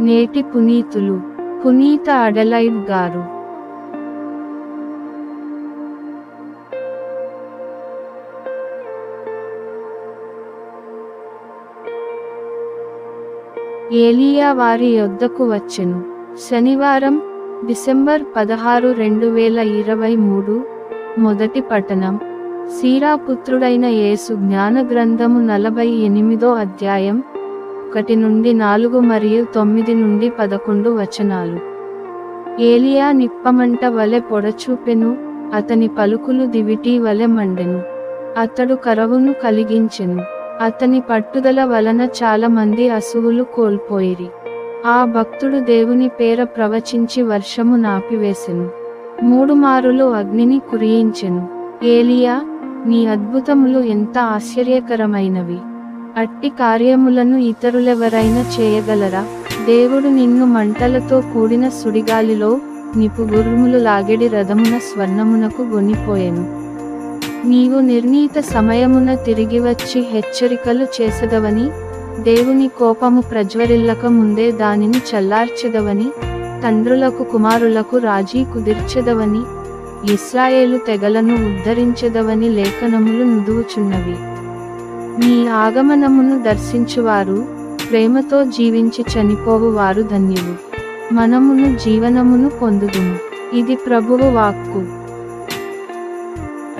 నేటి పునీతులు పునీత అడెలైడ్ గారు. ఏలియా వారి యొద్దకు వచ్చెను. శనివారం, డిసెంబర్ 16, 2023. మొదటి పఠనం. సీరా పుత్రుడైన యేసు జ్ఞాన గ్రంథము 48వ అధ్యాయం 1-4 మరియు 9-11 వచనాలు. ఏలియా నిప్పమంట వలె పొడచూపెను, అతని పలుకులు దివిటి వలె మండెను. అతడు కరవును కలిగించెను. అతని పట్టుదల వలన చాలా మంది అసువులు కోల్పోయిరి. ఆ భక్తుడు దేవుని పేర ప్రవచించి వర్షము నాపివేసెను. 3 మారులు అగ్నిని కురియించెను. ఏలియా, నీ అద్భుతములు ఎంత ఆశ్చర్యకరమైనవి! అట్టి కార్యములను ఇతరులెవరైనా చేయగలరా? దేవుడు నిన్ను మంటలతో కూడిన సుడిగాలిలో, నిపుగుర్ములు లాగెడి రథమున స్వర్ణమునకు గొనిపోయెను. నీవు నిర్ణీత సమయమున తిరిగివచ్చి హెచ్చరికలు చేసెదవని, దేవుని కోపము ప్రజ్వరిల్లక ముందే దానిని చల్లార్చెదవని, తండ్రులకు కుమారులకు రాజీ కుదిర్చెదవని, ఇశ్రాయేలు తెగలను ఉద్ధరించెదవని లేఖనములు నుదువుచున్నవి. నీ ఆగమనమును దర్శించువారు, ప్రేమతో జీవించి చనిపోవు వారు ధన్యులు. మనమును జీవనమును పొందుదుము. ఇది ప్రభువు వాక్కు.